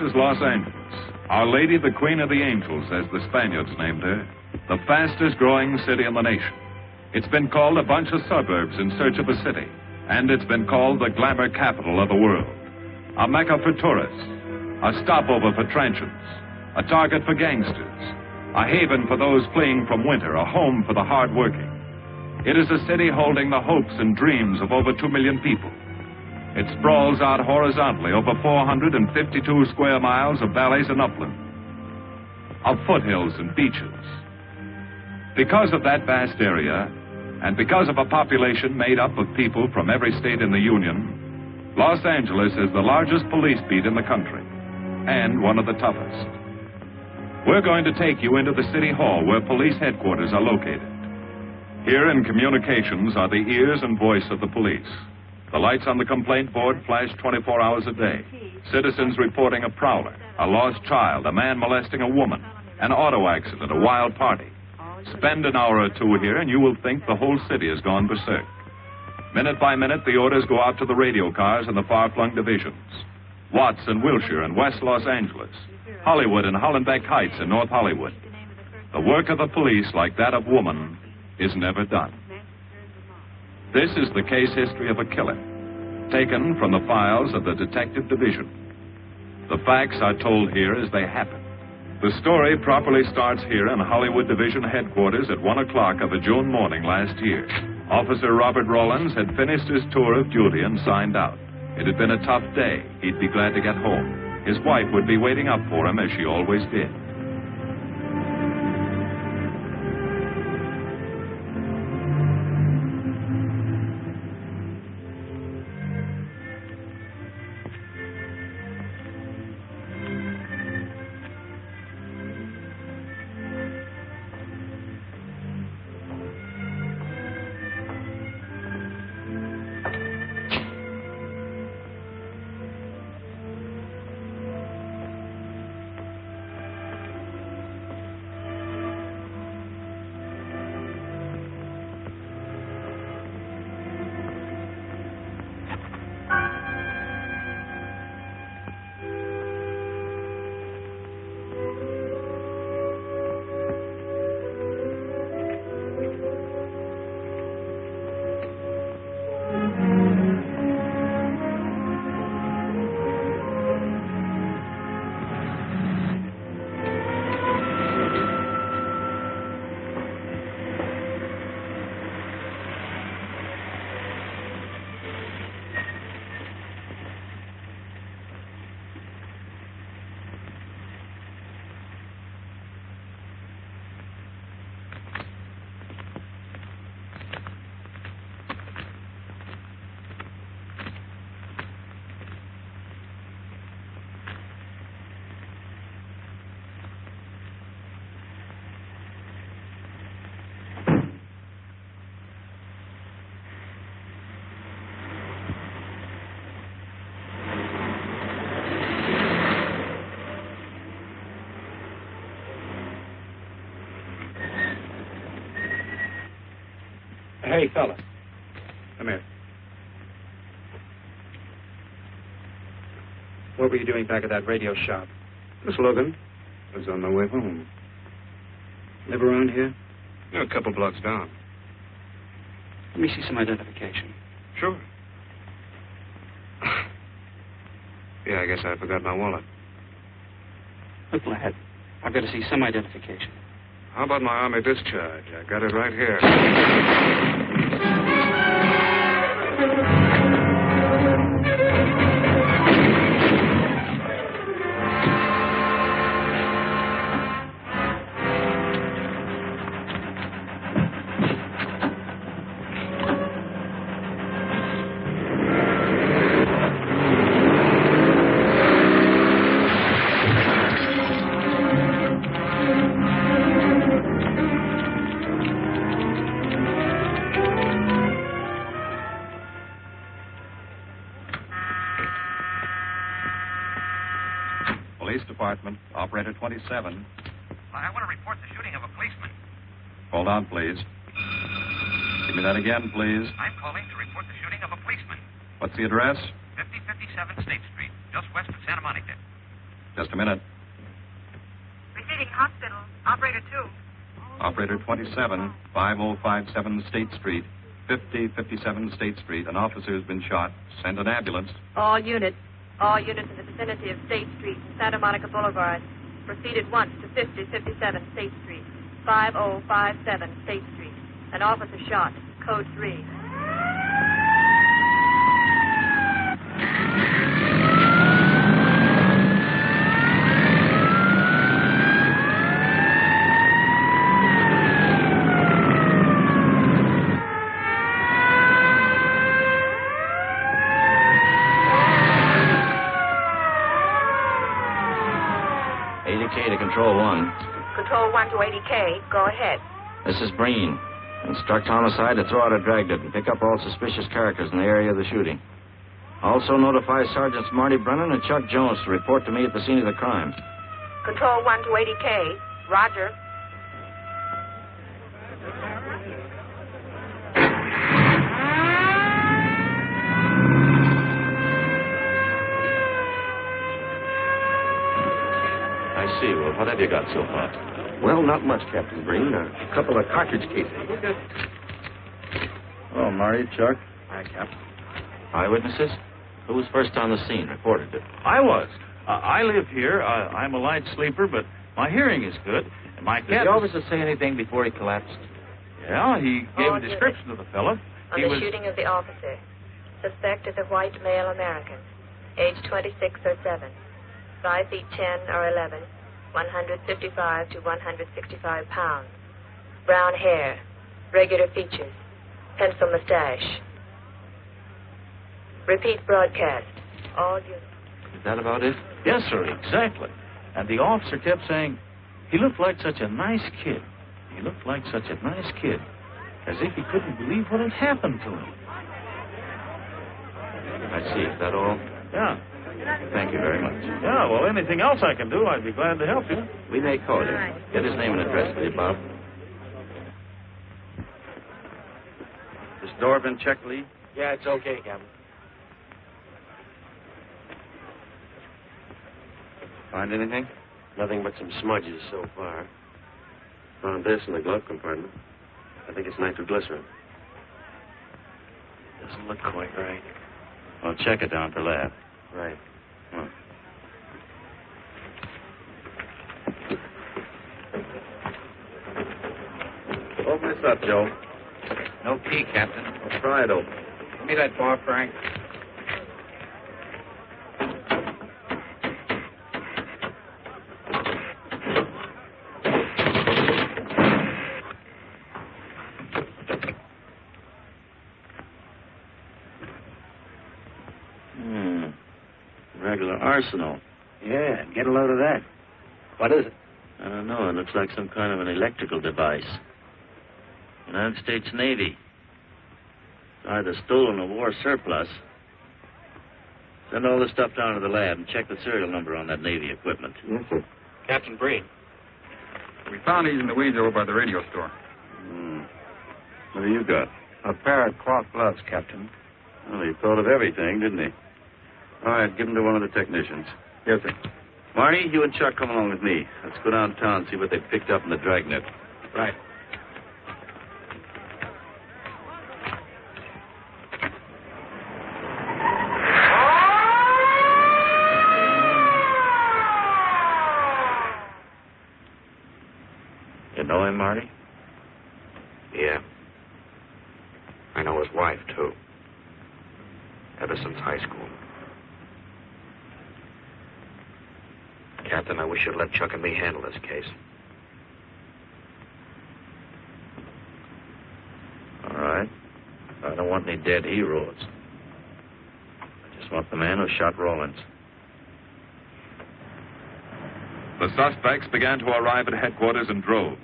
is Los Angeles. Our Lady, the Queen of the Angels, as the Spaniards named her, the fastest growing city in the nation. It's been called a bunch of suburbs in search of a city, and it's been called the glamour capital of the world. A mecca for tourists, a stopover for transients, a target for gangsters, a haven for those fleeing from winter, a home for the hard-working. It is a city holding the hopes and dreams of over 2 million people. It sprawls out horizontally over 452 square miles of valleys and upland, of foothills and beaches. Because of that vast area, and because of a population made up of people from every state in the Union, Los Angeles is the largest police beat in the country, and one of the toughest. We're going to take you into the city hall where police headquarters are located. Here in communications are the ears and voice of the police. The lights on the complaint board flash 24 hours a day. Citizens reporting a prowler, a lost child, a man molesting a woman, an auto accident, a wild party. Spend an hour or two here and you will think the whole city has gone berserk. Minute by minute, the orders go out to the radio cars in the far-flung divisions. Watts and Wilshire and West Los Angeles. Hollywood and Hollenbeck Heights in North Hollywood. The work of the police, like that of woman, is never done. This is the case history of a killer, taken from the files of the Detective Division. The facts are told here as they happen. The story properly starts here in Hollywood Division headquarters at 1 o'clock of a June morning last year. Officer Robert Rollins had finished his tour of duty and signed out. It had been a tough day. He'd be glad to get home. His wife would be waiting up for him as she always did. Hey, fella. Come here. What were you doing back at that radio shop? Miss Logan was on my way home. Live around here? A couple blocks down. Let me see some identification. Sure. Yeah, I guess I forgot my wallet. Look, lad, I've got to see some identification. How about my Army discharge? I got it right here. Police Department, Operator 27. I want to report the shooting of a policeman. Hold on, please. Give me that again, please. I'm calling to report the shooting of a policeman. What's the address? 5057 State Street, just west of Santa Monica. Just a minute. Receiving hospital. Operator 2. Operator 27, 5057 State Street, 5057 State Street. An officer has been shot. Send an ambulance. All units in the vicinity of State Street and Santa Monica Boulevard. Proceed at once to 5057 State Street, 5057 State Street. An officer shot. Code 3. To Control 1. Control 1 to 80K. Go ahead. This is Breen. Instruct homicide to throw out a dragnet and pick up all suspicious characters in the area of the shooting. Also notify Sergeants Marty Brennan and Chuck Jones to report to me at the scene of the crime. Control 1 to 80K. Roger. I see. Well, what have you got so far? Well, not much, Captain Breen. A couple of cartridge cases. Oh, Marty, Chuck. Hi, Captain. Eyewitnesses? Who was first on the scene? Reported it. I was. I live here. I'm a light sleeper, but my hearing is good. And my Did cat... the officer say anything before he collapsed? Yeah, he gave a description of the fellow. On the shooting of the officer. Suspect is a white male American. Age 26 or 7. 5 feet 10 or 11. 155 to 165 pounds. Brown hair. Regular features. Pencil mustache. Repeat broadcast. All units. Is that about it? Yes, sir, exactly. And the officer kept saying, he looked like such a nice kid. He looked like such a nice kid. As if he couldn't believe what had happened to him. I see. Is that all? Yeah. Thank you very much. Yeah, well, anything else I can do, I'd be glad to help you. We may call him. Get his name and address, will you, Bob? This door been checked, Lee? Yeah, it's okay, Captain. Find anything? Nothing but some smudges so far. Found this in the glove compartment. I think it's nitroglycerin. Doesn't look quite right. Well, check it down at the lab. Right. Hmm. Open this up, Joe. No key, Captain. Well, pry it open. Give me that bar, Frank. Regular arsenal. Yeah, get a load of that. What is it? I don't know. It looks like some kind of an electrical device. United States Navy. Either stolen or war surplus. Send all this stuff down to the lab and check the serial number on that Navy equipment. Yes, sir. Captain Breen. We found these in the weeds over by the radio store. What do you got? A pair of cloth gloves, Captain. Well, he thought of everything, didn't he? All right, give them to one of the technicians. Yes, sir. Marty, you and Chuck come along with me. Let's go downtown and see what they picked up in the dragnet. Right. You know him, Marty? Yeah. I know his wife, too. Ever since high school. Captain, I wish you'd let Chuck and me handle this case. All right. I don't want any dead heroes. I just want the man who shot Rawlins. The suspects began to arrive at headquarters in droves.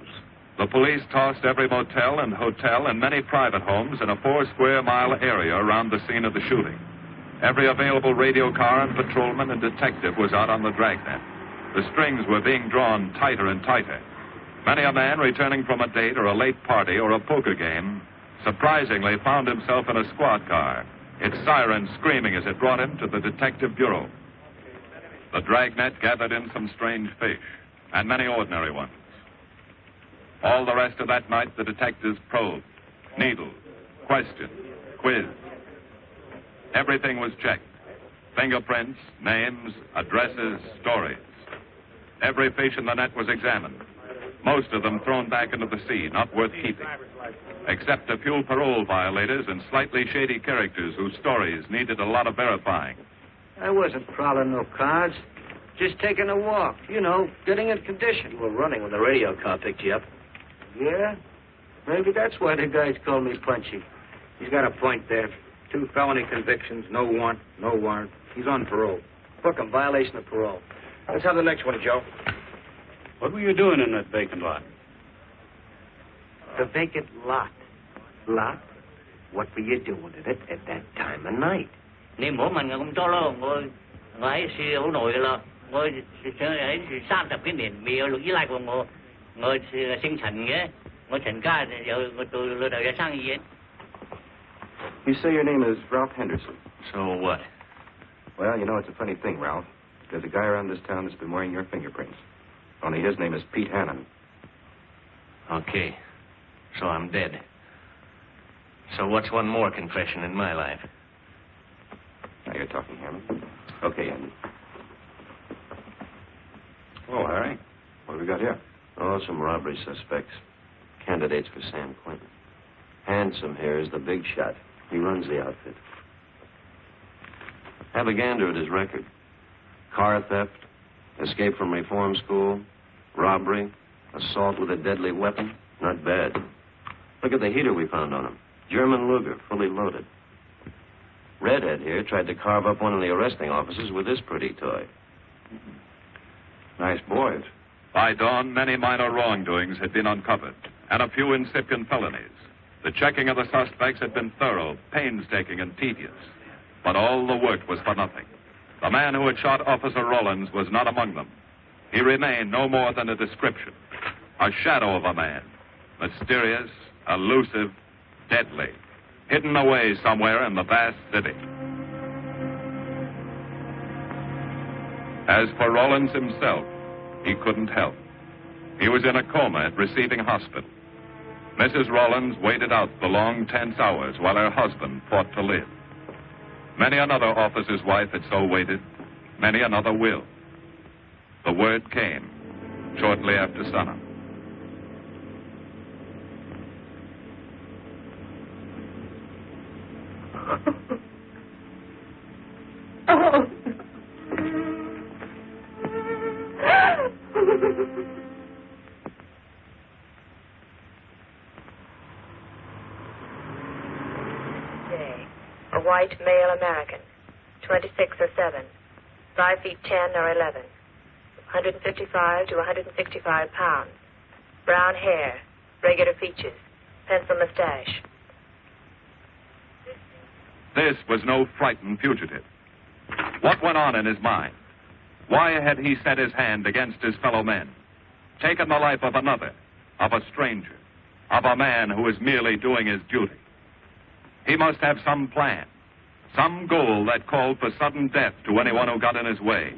The police tossed every motel and hotel and many private homes in a 4-square-mile area around the scene of the shooting. Every available radio car and patrolman and detective was out on the dragnet. The strings were being drawn tighter and tighter. Many a man returning from a date or a late party or a poker game surprisingly found himself in a squad car, its siren screaming as it brought him to the detective bureau. The dragnet gathered in some strange fish, and many ordinary ones. All the rest of that night, the detectives probed, needled, questioned, quizzed. Everything was checked. Fingerprints, names, addresses, stories. Every fish in the net was examined. Most of them thrown back into the sea, not worth keeping. Except a few parole violators and slightly shady characters whose stories needed a lot of verifying. I wasn't prowling no cards. Just taking a walk, getting in condition. You were running when the radio car picked you up. Yeah? Maybe that's why the guys call me Punchy. He's got a point there. 2 felony convictions, no warrant, no warrant. He's on parole. Book him, violation of parole. Let's have the next one, Joe. What were you doing in that vacant lot? The vacant lot. Lot? What were you doing in it at that time of night? Ni mỗi mình cũng cho lo ngồi ngồi sự hữu nội là ngồi sự sang tập cái nền bìa lúc ý lại của ngồi sinh thành nghe ngồi thành ca giờ ngồi từ lừa đảo sang gì. You say your name is Ralph Henderson. So what? Well, it's a funny thing, Ralph. There's a guy around this town that's been wearing your fingerprints. Only his name is Pete Hannon. Okay. So I'm dead. So what's one more confession in my life? Now you're talking, Hammond. Okay, Andy. Oh, Harry. What have we got here? Oh, some robbery suspects. Candidates for San Quentin. Handsome here is the big shot. He runs the outfit. Have a gander at his record. Car theft, escape from reform school, robbery, assault with a deadly weapon. Not bad. Look at the heater we found on him. German Luger, fully loaded. Redhead here tried to carve up one of the arresting officers with this pretty toy. Nice boys. By dawn, many minor wrongdoings had been uncovered, and a few incipient felonies. The checking of the suspects had been thorough, painstaking, and tedious. But all the work was for nothing. The man who had shot Officer Rollins was not among them. He remained no more than a description, a shadow of a man, mysterious, elusive, deadly, hidden away somewhere in the vast city. As for Rollins himself, he couldn't help. He was in a coma at receiving hospital. Mrs. Rollins waited out the long, tense hours while her husband fought to live. Many another officer's wife had so waited. Many another will. The word came shortly after sunup. A white male American, 26 or 7, 5 feet 10 or 11, 155 to 165 pounds, brown hair, regular features, pencil mustache. This was no frightened fugitive. What went on in his mind? Why had he set his hand against his fellow men, taken the life of another, of a stranger, of a man who was merely doing his duty? He must have some plan, some goal that called for sudden death to anyone who got in his way.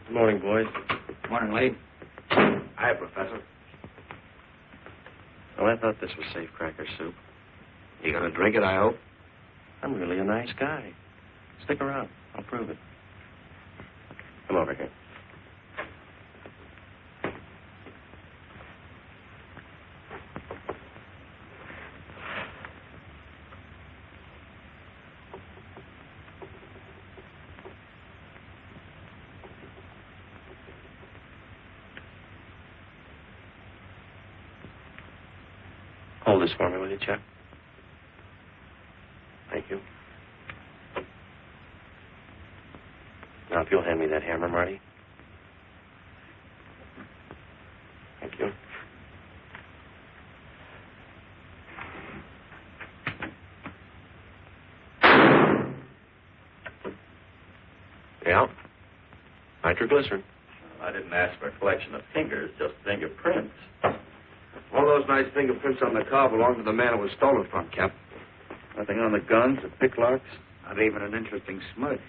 Good morning, boys. Morning, Lee. Hi, Professor. Well, I thought this was safe cracker soup. You gonna drink it, I hope? I'm really a nice guy. Stick around. I'll prove it. Come over here. Hold this for me, will you, Chuck? Thank you. Now, if you'll hand me that hammer, Marty. Thank you. Yeah. Nitroglycerin. I didn't ask for a collection of fingers, just fingerprints. All those nice fingerprints on the car belong to the man it was stolen from, Cap. Nothing on the guns, the picklocks, Not even an interesting smudge.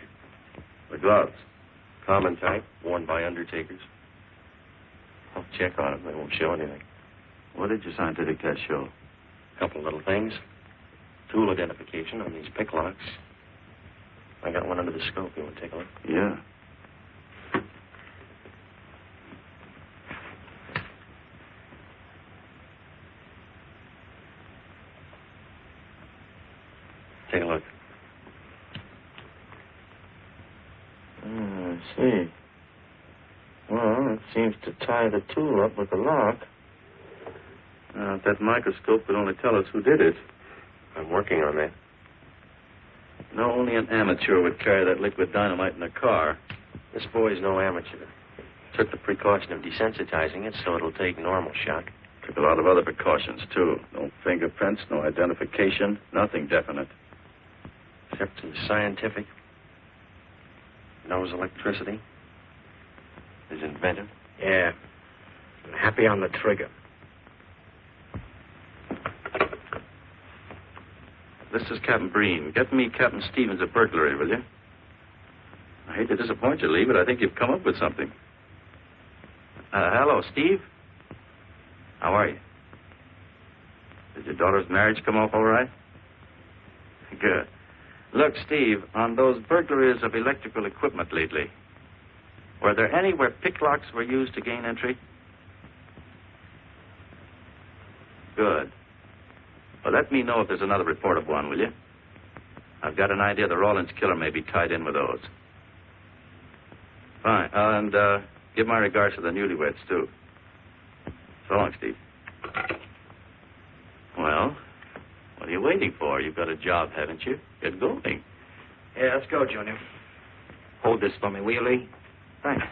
the gloves. Common type, worn by undertakers. I'll check on them. They won't show anything. What did your scientific test show? A couple of little things. Tool identification on these picklocks. I got one under the scope. You want to take a look? Yeah. Take a look. I see. Well, it seems to tie the tool up with the lock. If that microscope could only tell us who did it. I'm working on that. No, only an amateur would carry that liquid dynamite in a car. This boy's no amateur. Took the precaution of desensitizing it so it'll take normal shock. Took a lot of other precautions, too. No fingerprints, no identification, nothing definite. Except to the scientific. Knows electricity. Is inventive. Yeah. I'm happy on the trigger. This is Captain Breen. Get me Captain Stevens at burglary, will you? I hate to disappoint you, Lee, but I think you've come up with something. Hello, Steve. How are you? Did your daughter's marriage come off all right? Good. Look, Steve, on those burglaries of electrical equipment lately, were there any where picklocks were used to gain entry? Good. Well, let me know if there's another report of one, will you? I've got an idea the Rawlins killer may be tied in with those. Fine. And give my regards to the newlyweds, too. So long, Steve. Well, what are you waiting for? You've got a job, haven't you? Get going. Yeah, let's go, Junior. Hold this for me, will you, Lee? Thanks.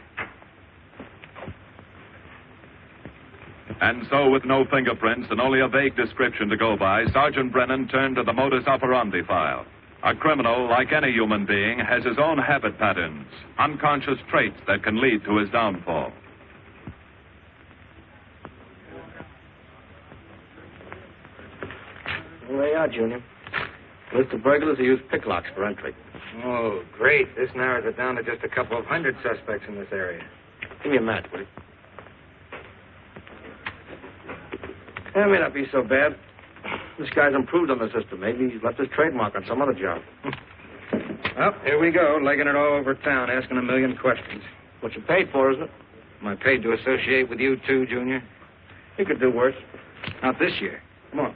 And so, with no fingerprints and only a vague description to go by, Sergeant Brennan turned to the modus operandi file. A criminal, like any human being, has his own habit patterns, unconscious traits that can lead to his downfall. There you are, Junior. List of burglars who use picklocks for entry. Oh, great. This narrows it down to just a couple of hundred suspects in this area. Give me a match, will you? That may not be so bad. This guy's improved on the system. Maybe he's left his trademark on some other job. Well, here we go, legging it all over town, asking a million questions. What you paid for, isn't it? Am I paid to associate with you, too, Junior? You could do worse. Not this year. Come on.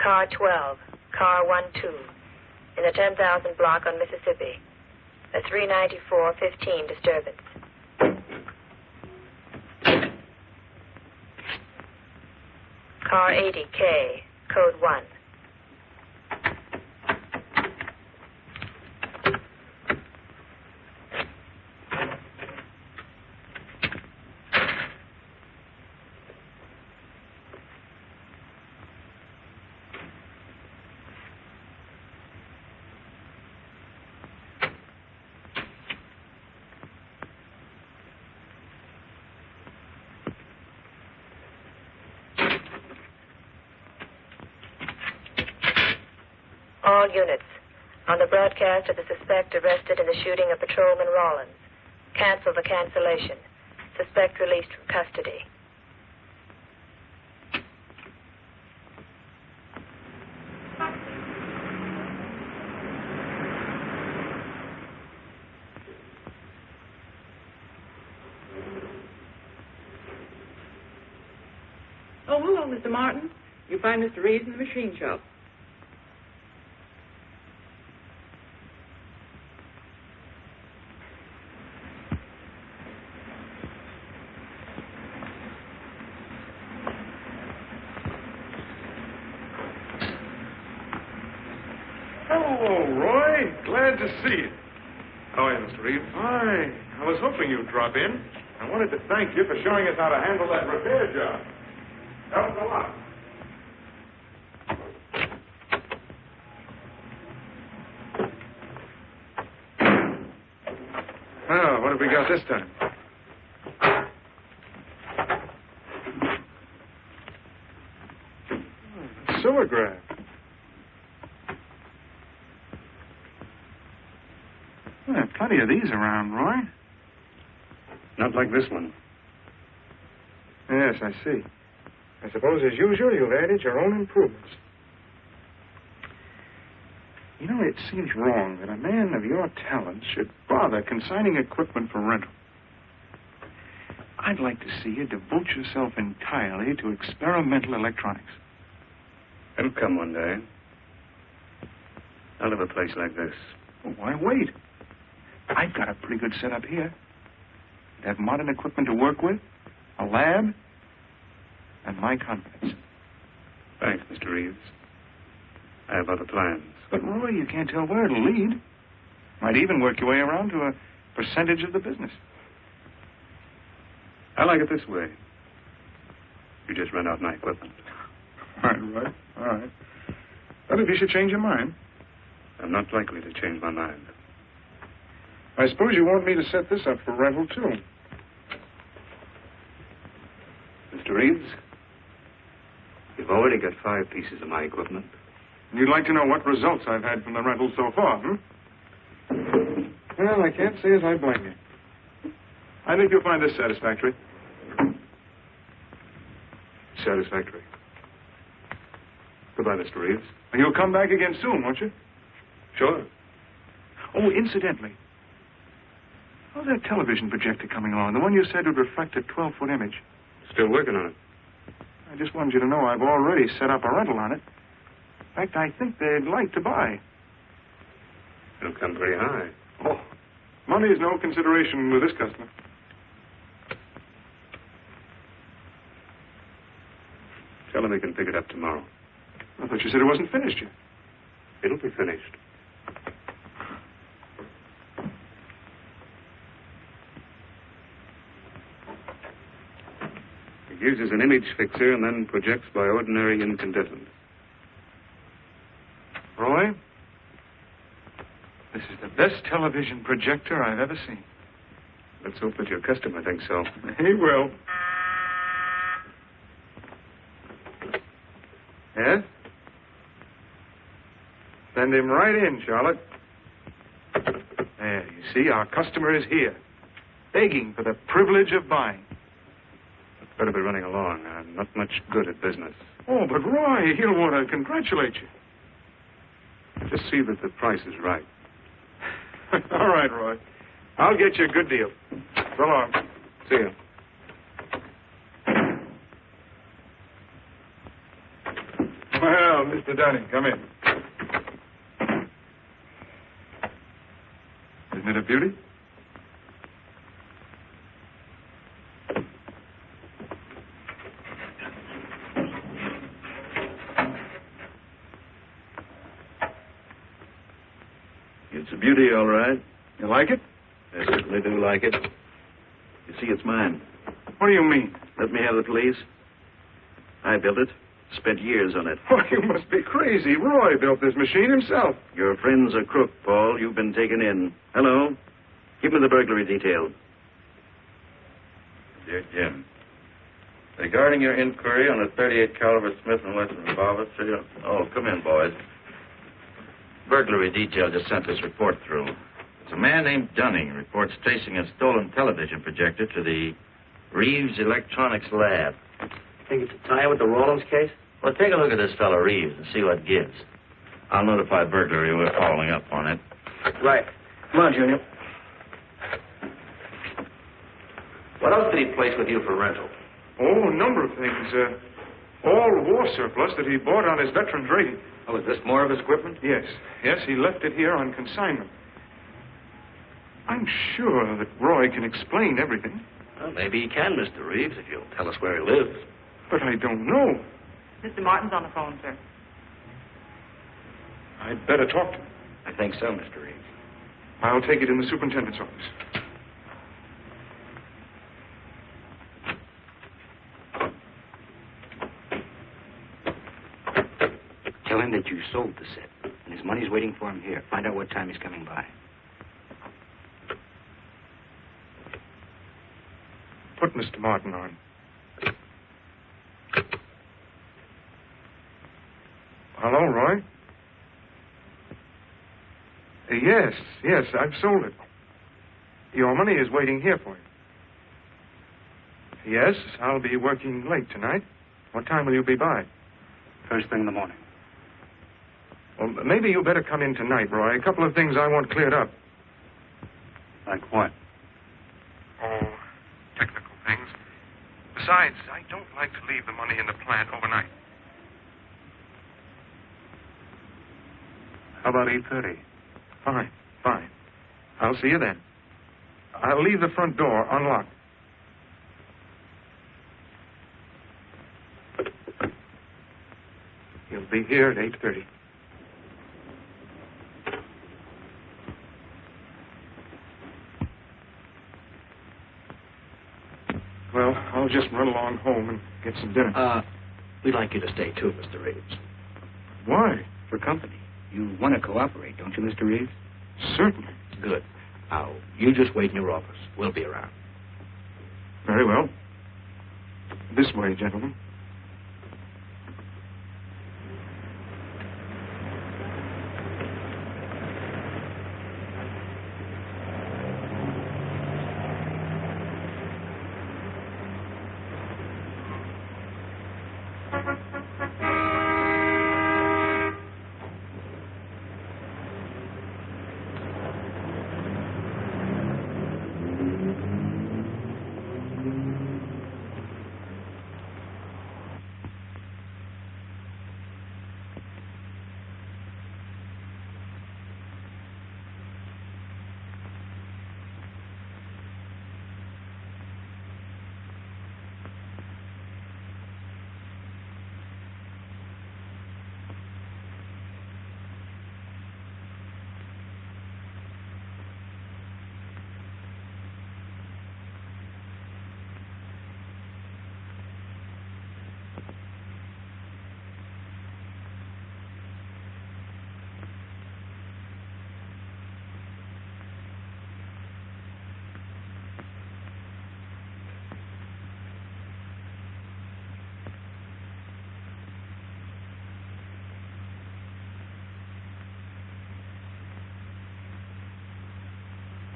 Car 12, car 12, in the 10,000 block on Mississippi. A 394-15 disturbance. Car 80K, code 1. All units. On the broadcast of the suspect arrested in the shooting of Patrolman Rawlins. Cancel the cancellation. Suspect released from custody. Oh, hello, Mr. Martin. You find Mr. Reeves in the machine shop. Hello, Roy. Glad to see you. How are you, Mr. Reeves? Hi. I was hoping you'd drop in. I wanted to thank you for showing us how to handle that repair job. Helped a lot. Oh, what have we got this time? Sewer grab. Well, there are plenty of these around, Roy. Not like this one. Yes, I see. I suppose, as usual, you've added your own improvements. You know, it seems wrong that a man of your talents should bother consigning equipment for rental. I'd like to see you devote yourself entirely to experimental electronics. It'll come one day. I'll have a place like this. Well, why wait? I've got a pretty good setup here. I'd have modern equipment to work with, a lab, and my confidence. Thanks, Mr. Reeves. I have other plans. But, Roy, you can't tell where it'll lead. Might even work your way around to a percentage of the business. I like it this way. You just rent out my equipment. All right. All right. Well, if you should change your mind. I'm not likely to change my mind. I suppose you want me to set this up for rental, too. Mr. Reeves, you've already got 5 pieces of my equipment. You'd like to know what results I've had from the rental so far, Well, I can't say as I blame you. I think you'll find this satisfactory. Satisfactory. Goodbye, Mr. Reeves. And you'll come back again soon, won't you? Sure. Oh, incidentally, how's that television projector coming along? The one you said would reflect a 12-foot image. Still working on it. I just wanted you to know I've already set up a rental on it. In fact, I think they'd like to buy. It'll come pretty high. Oh, money is no consideration with this customer. Tell him he can pick it up tomorrow. I thought you said it wasn't finished yet. It'll be finished. It uses an image fixer and then projects by ordinary incandescent. Roy, this is the best television projector I've ever seen. Let's hope that your customer thinks so. He will. Yes? Send him right in, Charlotte. There, you see, our customer is here, begging for the privilege of buying. Better be running along. I'm not much good at business. Oh, but Roy, he'll want to congratulate you. Just see that the price is right. All right, Roy. I'll get you a good deal. So long. See you. Well, Mr. Dunning, come in. Isn't it a beauty? It's a beauty, all right. You like it? I certainly do like it. You see, it's mine. What do you mean? Let me have it, please. I built it. Spent years on it. Oh, you must be crazy. Roy built this machine himself. Your friend's a crook, Paul. You've been taken in. Hello? Give me the burglary detail. Dear Jim, regarding your inquiry on a 38 caliber Smith & Wesson revolver, oh, come in, boys. Burglary detail just sent this report through. It's a man named Dunning reports tracing a stolen television projector to the Reeves Electronics Lab. Think it's a tie with the Rawlins case? Well, take a look at this fellow Reeves and see what gives. I'll notify burglary we're following up on it. Right. Come on, Junior. What else did he place with you for rental? Oh, a number of things. All war surplus that he bought on his veterans rating. Oh, is this more of his equipment? Yes. Yes, he left it here on consignment. I'm sure that Roy can explain everything. Well, maybe he can, Mr. Reeves, if you'll tell us where he lives. But I don't know. Mr. Martin's on the phone, sir. I'd better talk to him. I think so, Mr. Reeves. I'll take it in the superintendent's office. Tell him that you sold the set, and his money's waiting for him here. Find out what time he's coming by. Put Mr. Martin on. Hello, Roy? Yes, I've sold it. Your money is waiting here for you. Yes, I'll be working late tonight. What time will you be by? First thing in the morning. Well, maybe you better come in tonight, Roy. A couple of things I want cleared up. Like what? Oh, technical things. Besides, I don't like to leave the money in the plant overnight. How about 8:30? Fine. I'll see you then. I'll leave the front door unlocked. You'll be here at 8:30. Well, I'll just run along home and get some dinner. We'd like you to stay too, Mr. Reeves. Why? For company. You want to cooperate, don't you, Mr. Reeves? Certainly. Good. Now, you just wait in your office. We'll be around. Very well. This way, gentlemen.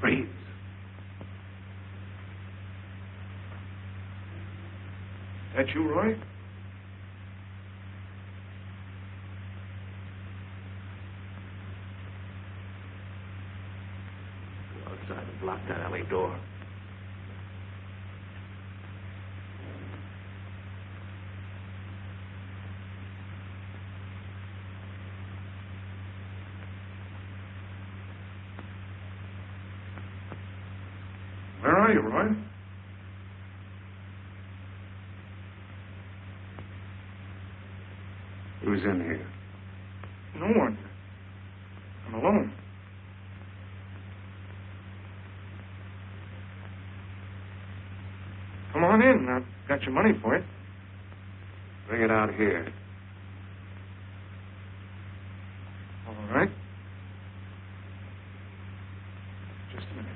Reeves. That you, Roy? Go outside and block that alley door. Where are you, Roy? Who's in here? No one. I'm alone. Come on in. I've got your money for it. Bring it out here. All right. Just a minute.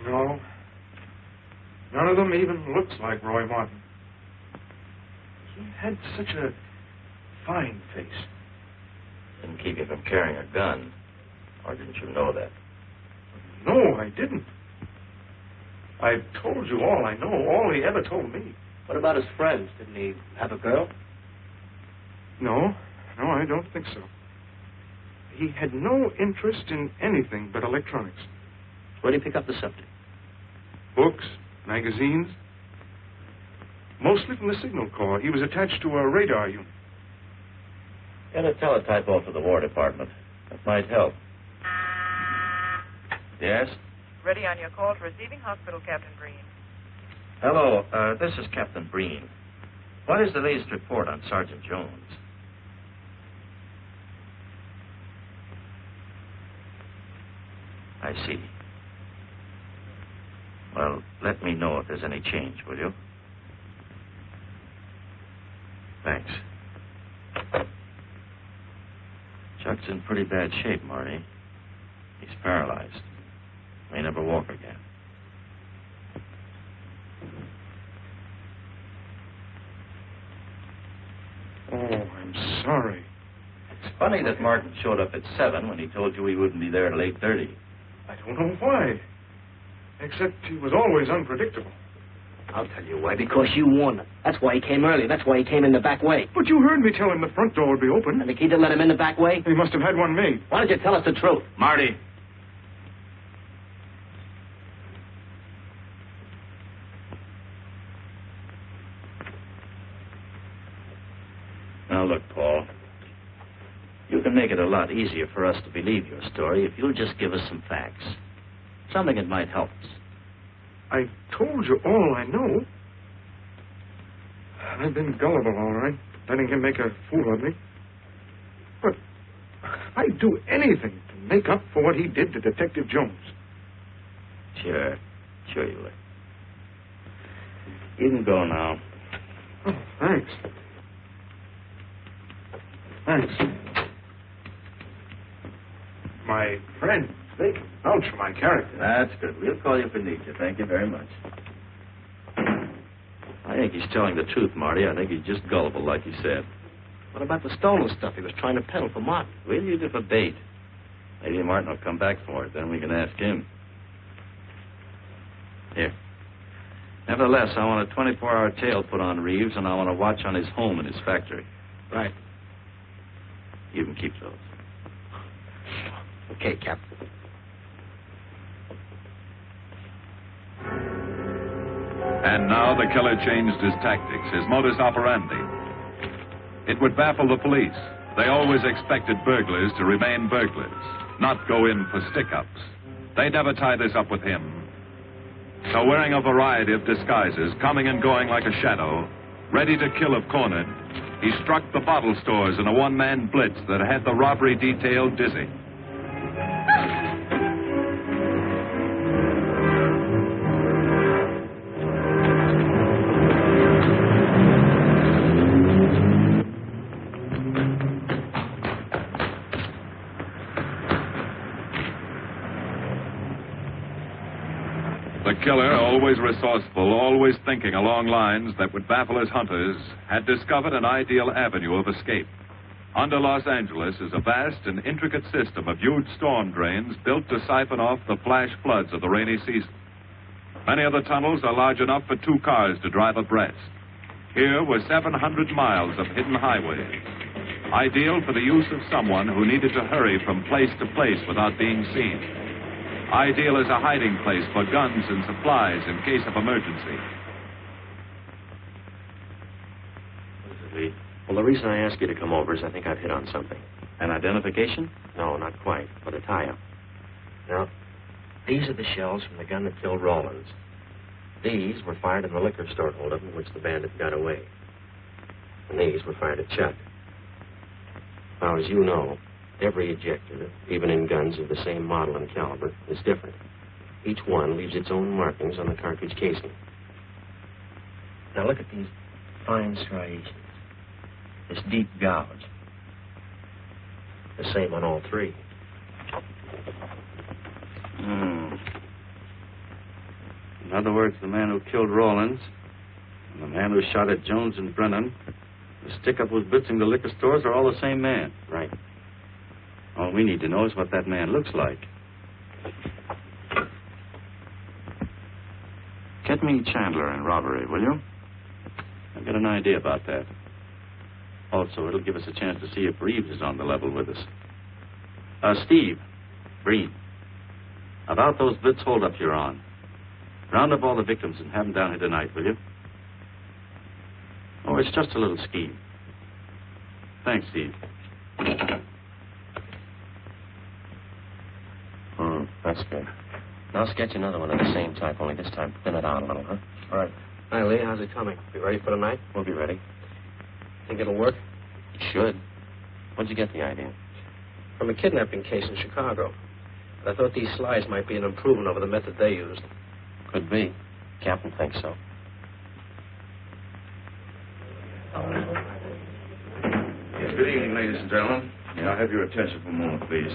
No. None of them even looks like Roy Martin. He had such a fine face. Didn't keep you from carrying a gun. Or didn't you know that? No, I didn't. I've told you all I know, all he ever told me. What about his friends? Didn't he have a girl? No, I don't think so. He had no interest in anything but electronics. Where did he pick up the subject? Books, magazines. Mostly from the Signal Corps. He was attached to a radar unit. Get a teletype off to the War Department. That might help. Yes? Ready on your call to receiving hospital, Captain Breen. Hello, this is Captain Breen. What is the latest report on Sergeant Jones? I see. Well, let me know if there's any change, will you? Thanks. Chuck's in pretty bad shape, Marty. He's paralyzed. May never walk again. Oh, I'm sorry. It's funny that Martin showed up at 7 when he told you he wouldn't be there till 8:30. I don't know why. Except he was always unpredictable. I'll tell you why. Because you warned him. That's why he came early. That's why he came in the back way. But you heard me tell him the front door would be open. And the key to let him in the back way? He must have had one made. Why don't you tell us the truth? Marty. Now, look, Paul. You can make it a lot easier for us to believe your story if you'll just give us some facts. Something that might help us. I told you all I know. I've been gullible, all right, letting him make a fool of me. But I'd do anything to make up for what he did to Detective Jones. Sure you will. You can go now. Oh, thanks. Thanks. My friend, they can vouch for my character. That's good. We'll call you if we need you. Thank you very much. I think he's telling the truth, Marty. I think he's just gullible, like he said. What about the stolen stuff he was trying to peddle for Martin? We'll use it for bait. Maybe Martin will come back for it. Then we can ask him. Here. Nevertheless, I want a 24-hour tail put on Reeves, and I want a watch on his home and his factory. Right. You can keep those. Okay, Captain. And now the killer changed his tactics, his modus operandi. It would baffle the police. They always expected burglars to remain burglars, not go in for stick-ups. They never tie this up with him. So wearing a variety of disguises, coming and going like a shadow, ready to kill if cornered, he struck the bottle stores in a one-man blitz that had the robbery detail dizzy. The killer, always resourceful, always thinking along lines that would baffle his hunters, had discovered an ideal avenue of escape. Under Los Angeles is a vast and intricate system of huge storm drains built to siphon off the flash floods of the rainy season. Many of the tunnels are large enough for 2 cars to drive abreast. Here were 700 miles of hidden highways. Ideal for the use of someone who needed to hurry from place to place without being seen. Ideal as a hiding place for guns and supplies in case of emergency. What is it, Lee? Well, the reason I asked you to come over is I think I've hit on something. An identification? No, not quite, but a tie-up. Now, these are the shells from the gun that killed Rawlins. These were fired in the liquor store holdup in which the bandit got away. And these were fired at Chuck. Now, as you know, every ejector, even in guns of the same model and caliber, is different. Each one leaves its own markings on the cartridge casing. Now, look at these fine striations. This deep gouge. The same on all three. In other words, the man who killed Rawlins and the man who shot at Jones and Brennan, the stick-up who's blitzing the liquor stores, are all the same man. Right. All we need to know is what that man looks like. Get me Chandler in robbery, will you? I've got an idea about that. Also, it'll give us a chance to see if Reeves is on the level with us. Steve, Breen, about those blitz holdups you're on. Round up all the victims and have them down here tonight, will you? Oh, it's just a little scheme. Thanks, Steve. That's good. Now I'll sketch another one of the same type, only this time thin it out a little, huh? All right. Hi, Lee. How's it coming? You ready for tonight? We'll be ready. Think it'll work? It should. Where'd you get the idea? From a kidnapping case in Chicago. I thought these slides might be an improvement over the method they used. Could be. Captain thinks so. Yes, good evening, ladies and gentlemen. May I have your attention for a moment, please?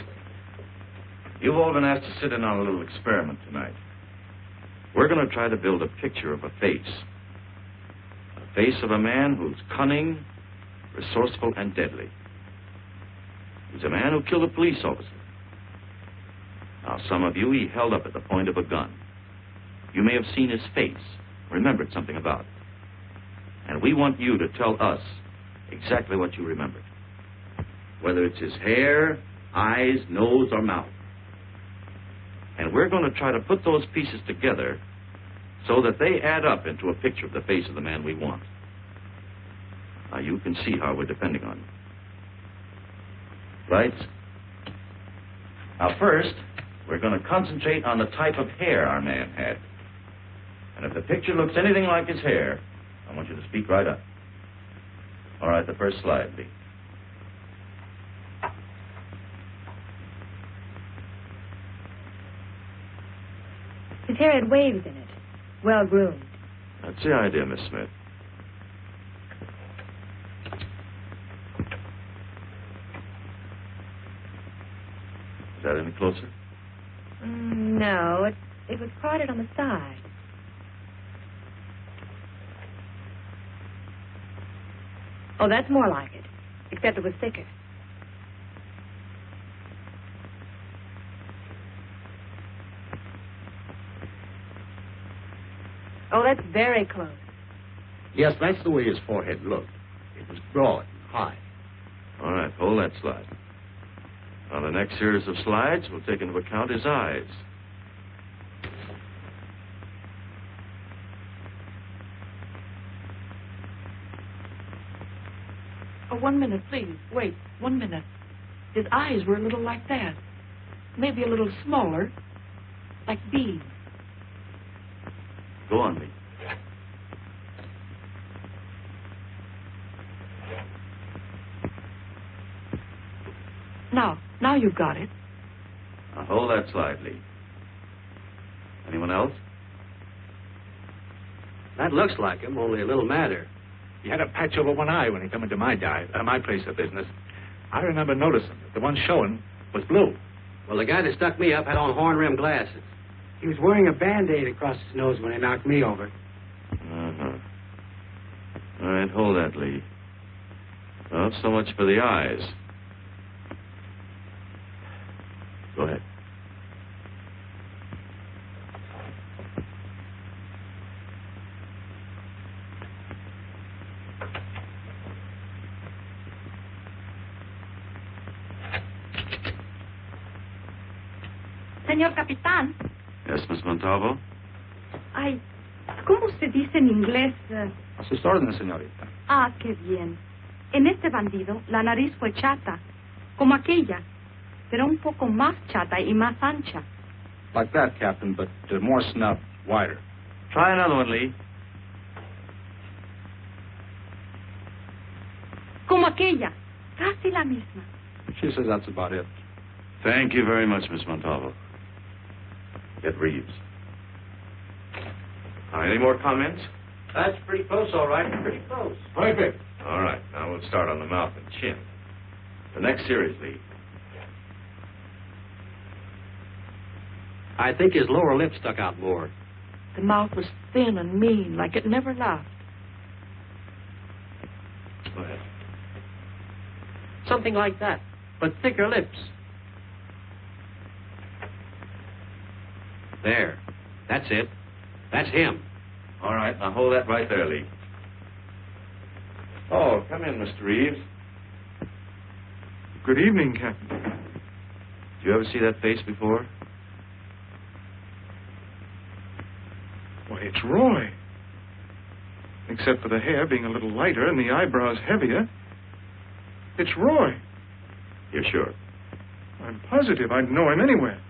You've all been asked to sit in on a little experiment tonight. We're going to try to build a picture of a face. A face of a man who's cunning, resourceful, and deadly. He's a man who killed a police officer. Now, some of you he held up at the point of a gun. You may have seen his face, remembered something about it. And we want you to tell us exactly what you remembered. Whether it's his hair, eyes, nose, or mouth. And we're going to try to put those pieces together so that they add up into a picture of the face of the man we want. Now, you can see how we're depending on you. Lights? Now, first, we're going to concentrate on the type of hair our man had. And if the picture looks anything like his hair, I want you to speak right up. All right, the first slide, Lee. His hair had waves in it, well groomed. That's the idea, Miss Smith. Is that any closer? No, it was parted on the side. Oh, that's more like it, except it was thicker. Oh, that's very close. Yes, that's the way his forehead looked. It was broad and high. All right, hold that slide. On the next series of slides, we'll take into account his eyes. Oh, 1 minute, please. Wait, 1 minute. His eyes were a little like that. Maybe a little smaller, like beads. Go on, Lee. Now you've got it. Now hold that slide, Lee. Anyone else? That looks like him, only a little madder. He had a patch over one eye when he come into my place of business. I remember noticing that the one showing was blue. Well, the guy that stuck me up had on horn-rimmed glasses. He was wearing a Band-Aid across his nose when he knocked me over. Uh-huh. All right, hold that, Lee. Well, so much for the eyes. Go ahead. Señor Capitán. Yes, Miss Montalvo? Ay, ¿cómo se dice en inglés? A sus órdenes, señorita. Ah, qué bien. En este bandido, la nariz fue chata, como aquella, pero un poco más chata y más ancha. Like that, Captain, but more snub, wider. Try another one, Lee. Como aquella, casi la misma. She says that's about it. Thank you very much, Miss Montalvo. Get Reeves. Any more comments? That's pretty close, all right. Pretty close. Perfect. All right, now we'll start on the mouth and chin. The next series, Lee. I think his lower lip stuck out more. The mouth was thin and mean, like it never laughed. Go ahead. Something like that, but thicker lips. There. That's it. That's him. All right, now hold that right there, Lee. Oh, come in, Mr. Reeves. Good evening, Captain. Did you ever see that face before? Why, it's Roy. Except for the hair being a little lighter and the eyebrows heavier. It's Roy. You're sure? I'm positive I'd know him anywhere.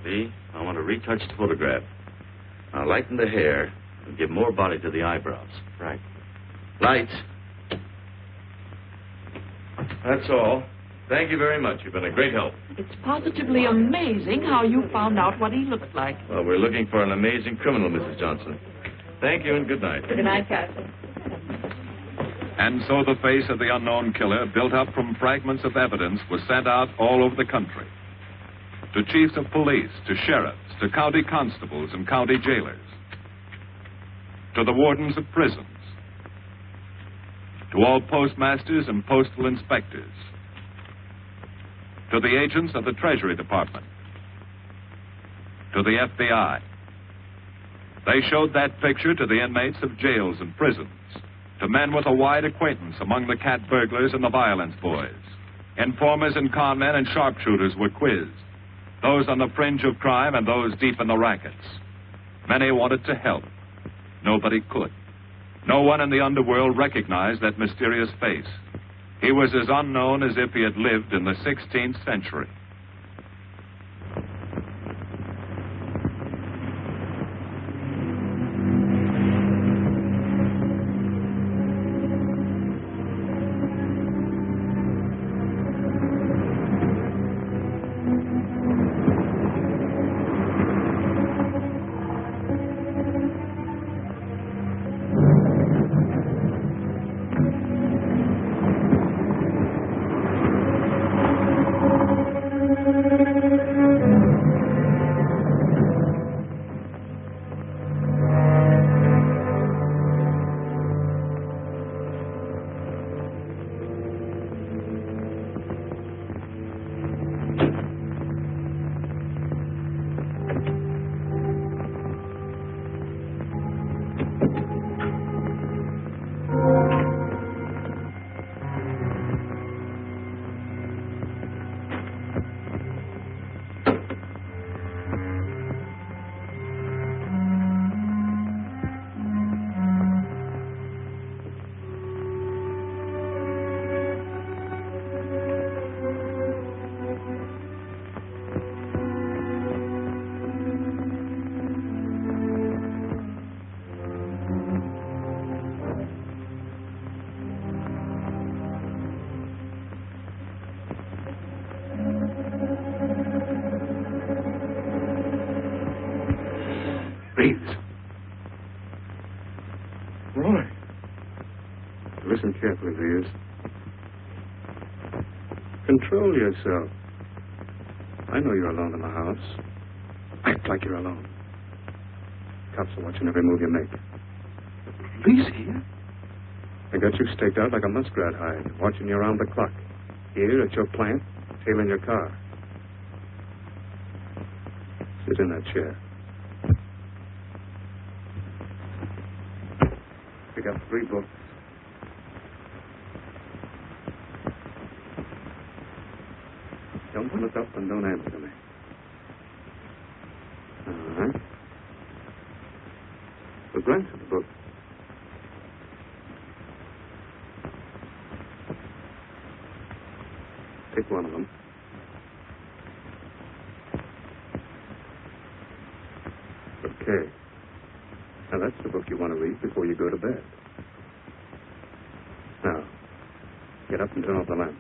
Lee, I want to retouch the photograph. Now lighten the hair and give more body to the eyebrows. Right. Lights. That's all. Thank you very much. You've been a great help. It's positively amazing how you found out what he looked like. Well, we're looking for an amazing criminal, Mrs. Johnson. Thank you and good night. Good night, Captain. And so the face of the unknown killer, built up from fragments of evidence, was sent out all over the country. To chiefs of police, to sheriffs, to county constables and county jailers, to the wardens of prisons, to all postmasters and postal inspectors, to the agents of the Treasury Department, to the FBI. They showed that picture to the inmates of jails and prisons, to men with a wide acquaintance among the cat burglars and the violence boys. Informers and con men and sharpshooters were quizzed, those on the fringe of crime and those deep in the rackets. Many wanted to help. Nobody could. No one in the underworld recognized that mysterious face. He was as unknown as if he had lived in the 16th century. Reeves. Roy. Listen carefully, Reeves. Control yourself. I know you're alone in the house. Act like you're alone. Cops are watching every move you make. Police here? They got you staked out like a muskrat hide, watching you around the clock. Here at your plant, tailing your car. Sit in that chair. Pick up 3 books. Don't look up and don't answer me. All right. So glance at the book. Take one of them. Okay. Now, that's the book you want to read before you go to bed. Now, get up and turn off the lamp.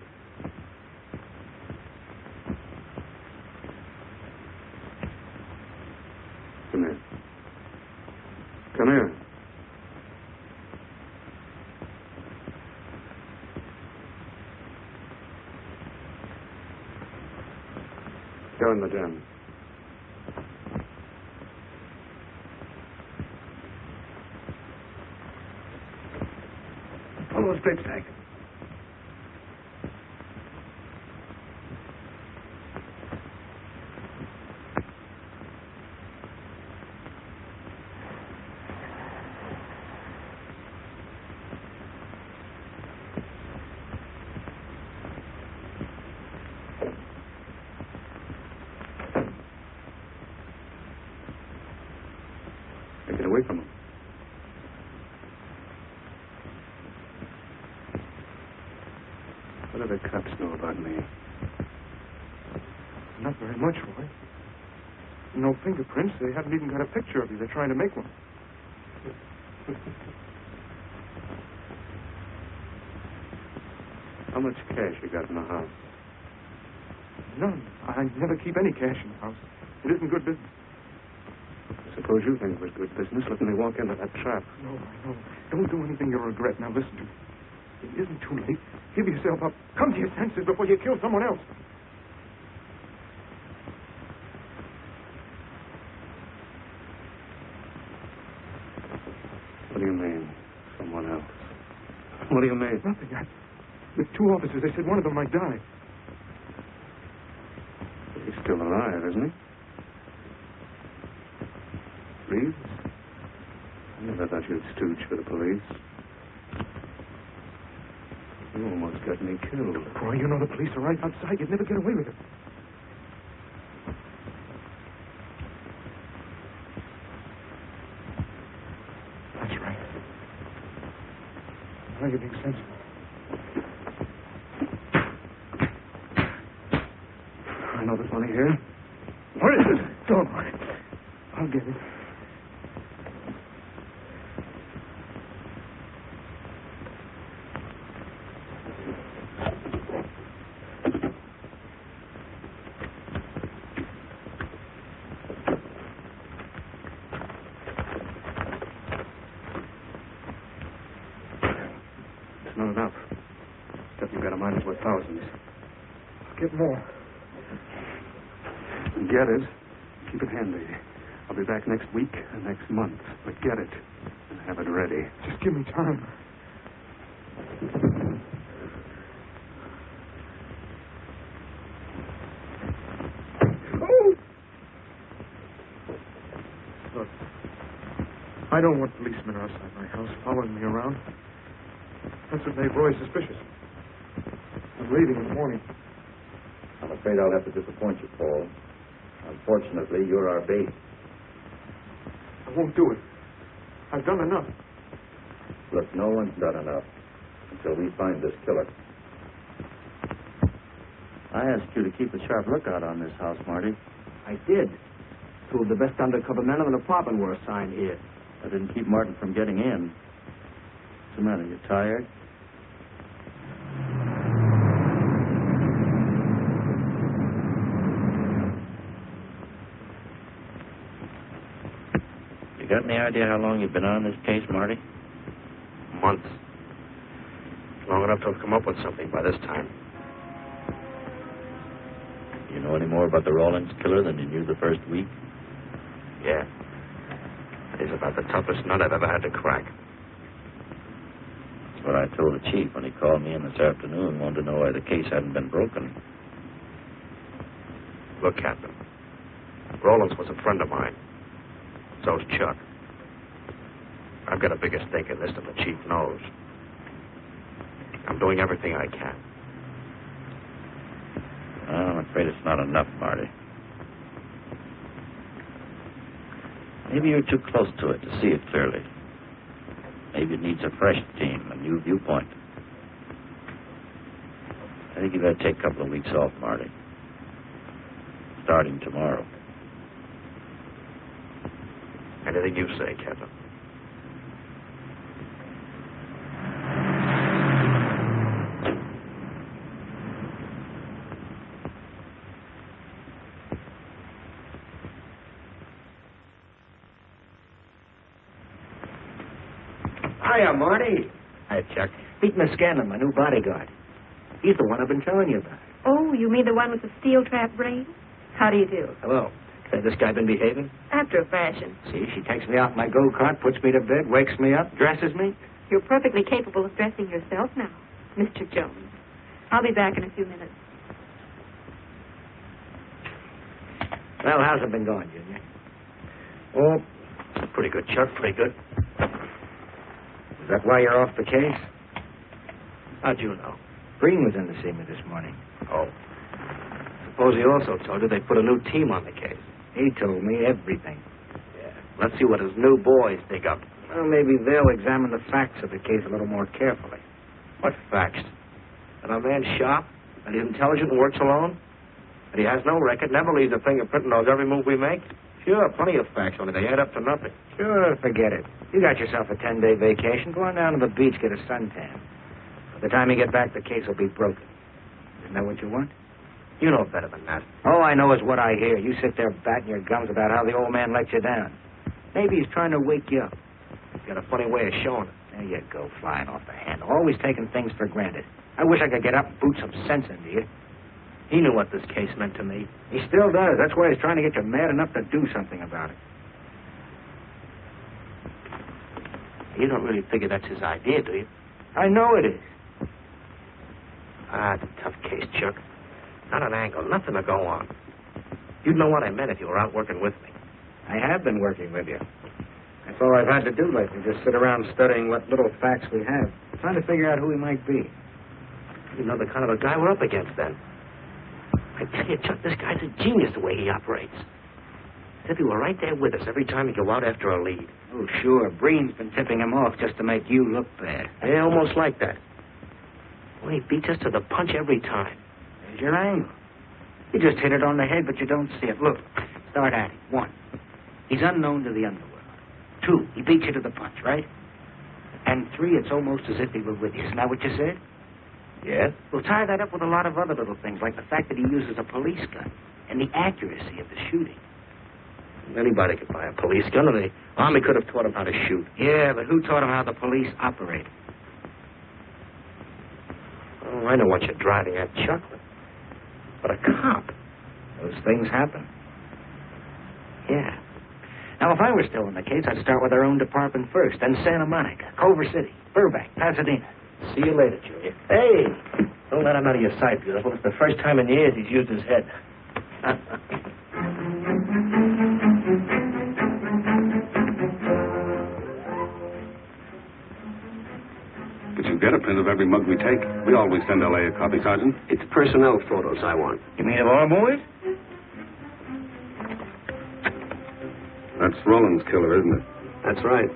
Come here. Come here. Go in the den. Follow the straight stack. Get away from him. What do the cops know about me? Not very much, Roy. No fingerprints. They haven't even got a picture of you. They're trying to make one. How much cash you got in the house? None. I never keep any cash in the house. It isn't good business. Suppose you think it was good business letting me walk into that trap. No, no. Don't do anything you'll regret. Now, listen to me. It isn't too late. Give yourself up. Come to your senses before you kill someone else. What do you mean, someone else? What do you mean? Nothing. The two officers, they said one of them might die. He's still alive, isn't he? Reeves? I never thought you'd stooge for the police. You almost got me killed. Roy, you know the police are right outside. You'd never get away with it. That's right. Now you're being sensible. I know there's money here. Where is it? Don't worry. I'll get it. It's not enough. Stuff you've got in mind is worth thousands. I'll get more. Get it. Keep it handy. I'll be back next week and next month. But get it and have it ready. Just give me time. Oh! Look, I don't want policemen outside my house following me around. That's what made Roy suspicious. I'm leaving in the morning. I'm afraid I'll have to disappoint you, Paul. Unfortunately, you're our bait. I won't do it. I've done enough. Look, no one's done enough until we find this killer. I asked you to keep a sharp lookout on this house, Marty. I did. Two of the best undercover men in the department were assigned here. I didn't keep Martin from getting in. What's the matter? You tired? You got any idea how long you've been on this case, Marty? Months. Long enough to have come up with something by this time. You know any more about the Rawlings killer than you knew the first week? Yeah. He's about the toughest nut I've ever had to crack. That's what I told the chief when he called me in this afternoon and wanted to know why the case hadn't been broken. Look, Captain. Rawlings was a friend of mine. So's Chuck. I've got a bigger stake in this than the chief knows. I'm doing everything I can. I'm afraid it's not enough, Marty. Maybe you're too close to it to see it clearly. Maybe it needs a fresh team, a new viewpoint. I think you better take a couple of weeks off, Marty. Starting tomorrow. Anything you say, Captain. Hiya, Marty. Hi, Chuck. Meet Miss Scanlon, my new bodyguard. He's the one I've been telling you about. Oh, you mean the one with the steel trap brain? How do you do? Hello. Has this guy been behaving? After a fashion. See, she takes me off my go-kart, puts me to bed, wakes me up, dresses me. You're perfectly capable of dressing yourself now, Mr. Jones. I'll be back in a few minutes. Well, how's it been going, Junior? Oh, pretty good, Chuck, pretty good. Is that why you're off the case? How'd you know? Green was in to see me this morning. Oh. Suppose he also told you they put a new team on the case. He told me everything. Yeah. Let's see what his new boys dig up. Well, maybe they'll examine the facts of the case a little more carefully. What facts? That our man's sharp, that he's intelligent and works alone, that he has no record, never leaves a fingerprint and knows every move we make. Sure, plenty of facts, only they add up to nothing. Sure, forget it. You got yourself a 10-day vacation. Go on down to the beach, get a suntan. By the time you get back, the case will be broken. Isn't that what you want? You know better than that. All I know is what I hear. You sit there batting your gums about how the old man let you down. Maybe he's trying to wake you up. He's got a funny way of showing it. There you go, flying off the handle. Always taking things for granted. I wish I could get up and boot some sense into you. He knew what this case meant to me. He still does. That's why he's trying to get you mad enough to do something about it. You don't really figure that's his idea, do you? I know it is. It's a tough case, Chuck. Not an angle, nothing to go on. You'd know what I meant if you were out working with me. I have been working with you. That's all I've had to do lately, just sit around studying what little facts we have, trying to figure out who he might be. You know the kind of a guy we're up against, then. I tell you, Chuck, this guy's a genius the way he operates. As if he were right there with us every time we go out after a lead. Oh, sure. Breen's been tipping him off just to make you look bad. Yeah, almost like that. Well, he beats us to the punch every time. There's your angle. You just hit it on the head, but you don't see it. Look, start at it. 1, he's unknown to the underworld. 2, he beats you to the punch, right? And 3, it's almost as if he were with you. Isn't that what you said? Yes. We'll tie that up with a lot of other little things, like the fact that he uses a police gun and the accuracy of the shooting. Anybody could buy a police gun, or the Army could have taught him how to shoot. Yeah, but who taught him how the police operate? Oh, I know what you're driving at, Chuck. But a cop. Those things happen. Yeah. Now, if I were still in the case, I'd start with our own department first, then Santa Monica, Culver City, Burbank, Pasadena. See you later, Julia. Hey, don't let him out of your sight, beautiful. It's the first time in years he's used his head. Did you get a print of every mug we take? We always send L.A. a copy, Sergeant. It's personnel photos I want. You mean of our boys? That's Roland's killer, isn't it? That's right.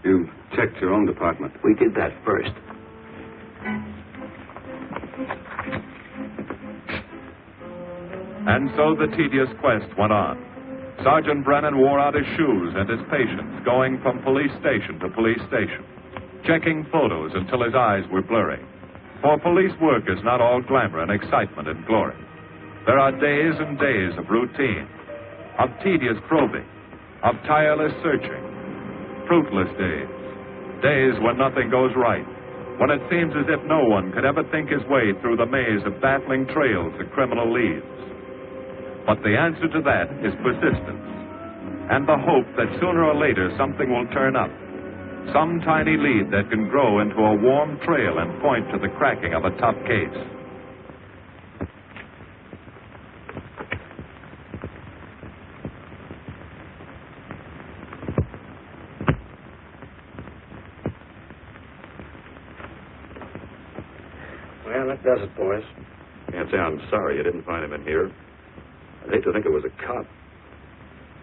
You checked your own department. We did that first. And so the tedious quest went on. Sergeant Brennan wore out his shoes and his patience, going from police station to police station, checking photos until his eyes were blurry. For police work is not all glamour and excitement and glory. There are days and days of routine, of tedious probing, of tireless searching, fruitless days, days when nothing goes right, when it seems as if no one could ever think his way through the maze of baffling trails the criminal leads. But the answer to that is persistence, and the hope that sooner or later something will turn up, some tiny lead that can grow into a warm trail and point to the cracking of a tough case. Well, that does it, boys. Can't say I'm sorry you didn't find him in here. I'd hate to think it was a cop.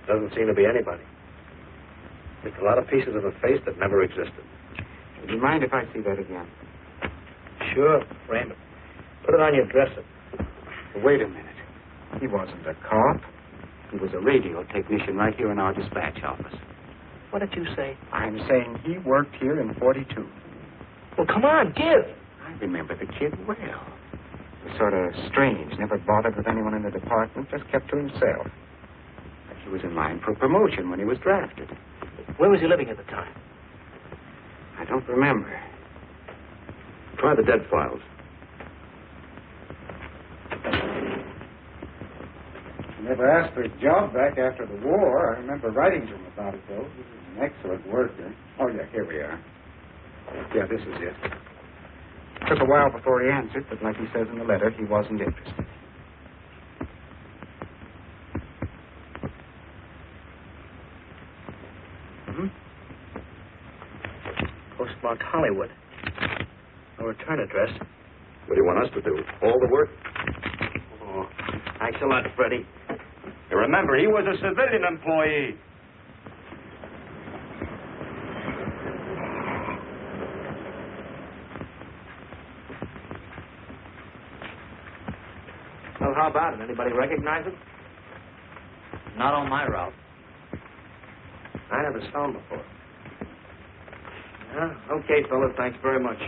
Doesn't seem to be anybody. It's a lot of pieces of a face that never existed. Would you mind if I see that again? Sure, frame it. Put it on your dresser. Wait a minute. He wasn't a cop. He was a radio technician right here in our dispatch office. What did you say? I'm saying he worked here in 42. Well, come on, give. I remember the kid well. He was sort of strange, never bothered with anyone in the department, just kept to himself. But he was in line for promotion when he was drafted. Where was he living at the time? I don't remember. Try the dead files. He never asked for his job back after the war. I remember writing to him about it, though. He was an excellent worker. Oh, yeah, here we are. Yeah, this is it. Took a while before he answered, but like he says in the letter, he wasn't interested. Postmarked Hollywood. No return address. What do you want us to do? All the work? Oh, thanks a lot, Freddie. You remember, he was a civilian employee. Well, how about it? Anybody recognize him? Not on my route. I never saw him before. Yeah, okay, fellas, thanks very much.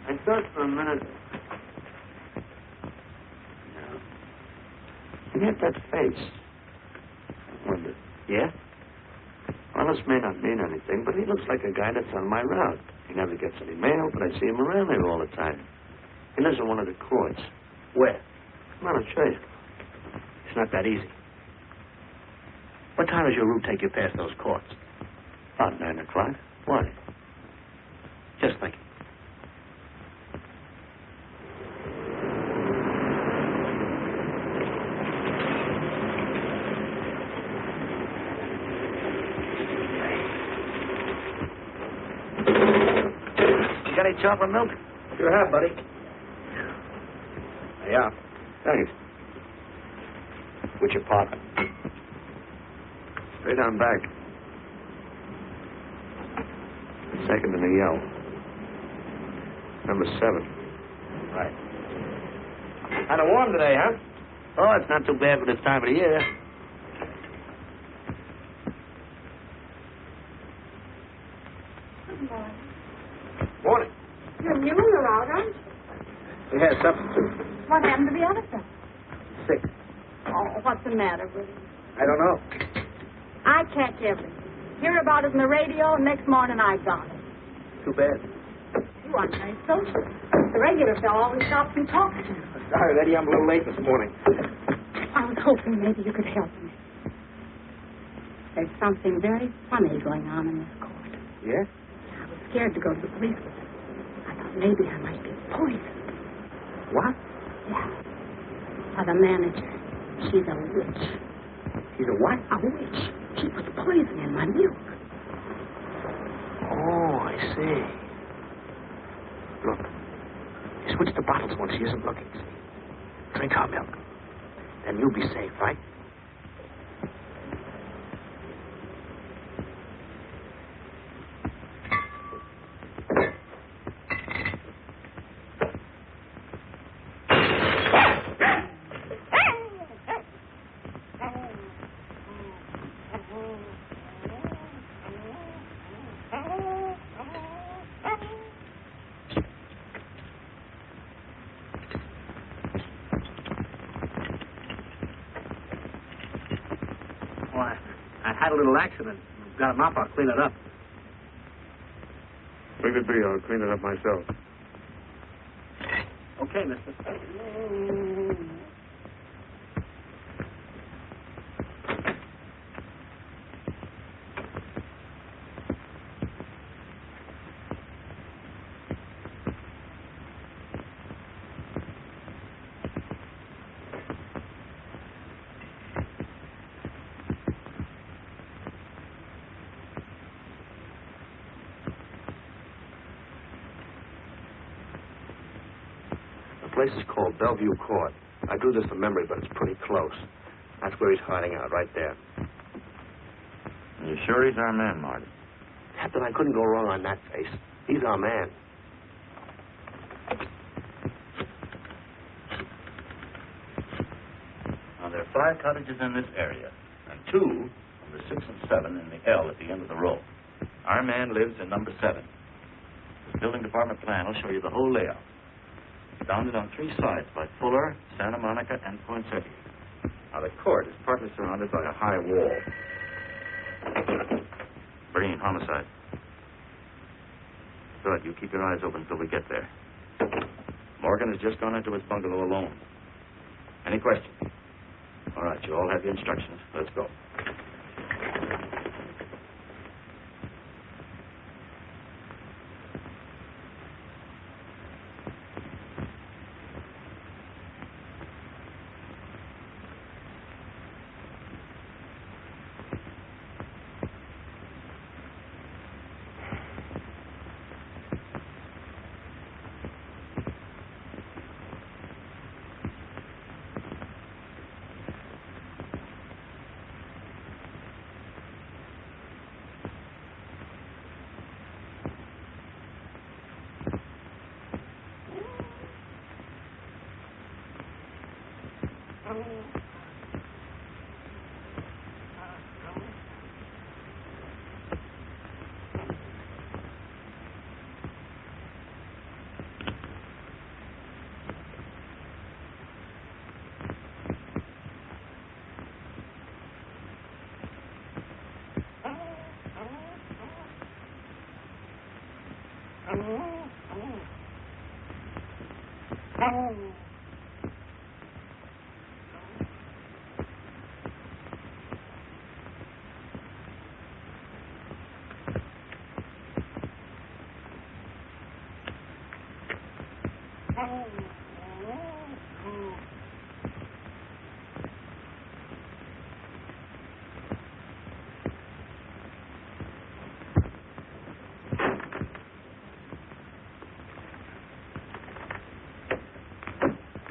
I thought for a minute. No. He had that face. I wondered. Yeah? Well, this may not mean anything, but he looks like a guy that's on my route. He never gets any mail, but I see him around there all the time. He lives in one of the courts. Where? Come on, I'll show you. It's not that easy. What time does your route take you past those courts? About 9 o'clock. Why? Just thinking. You got any chocolate milk? Sure have, buddy. Yeah. Thanks. Which apartment? Straight on back. Second in the yell. Number 7. Right. Kind of warm today, huh? Oh, it's not too bad for this time of the year. Morning. You're new in the route, aren't you? We had substitute. What happened to the other fellow? Sick. Oh, what's the matter with him? I don't know. I catch everything. Hear about it on the radio, and next morning I got it. Too bad. You aren't very social. The regular fellow always stops and talks to you. Sorry, Letty, I'm a little late this morning. I was hoping maybe you could help me. There's something very funny going on in this court. Yeah? I was scared to go to the police with it. I thought maybe I might be poisoned. What? Yeah. By the manager. She's a witch. She's a what? A witch. She puts poison in my milk. Oh, I see. Look. You switch the bottles when she isn't looking, see? Drink our milk. Then you'll be safe, right? I had a little accident. Got a mop, I'll clean it up. Leave it be. I'll clean it up myself. Okay, mister. place is called Bellevue Court. I drew this from memory, but it's pretty close. That's where he's hiding out, right there. You sure he's our man, Marty? Captain, I couldn't go wrong on that face. He's our man. Now, there are 5 cottages in this area, and 2 of the 6 and 7 in the L at the end of the row. Our man lives in number 7. The building department plan will show you the whole layout. It's bounded on 3 sides by Fuller, Santa Monica, and Poinsettia. Now, the court is partly surrounded by a high wall. Breen, homicide. Good, you keep your eyes open until we get there. Morgan has just gone into his bungalow alone. Any questions? All right, you all have your instructions. Let's go.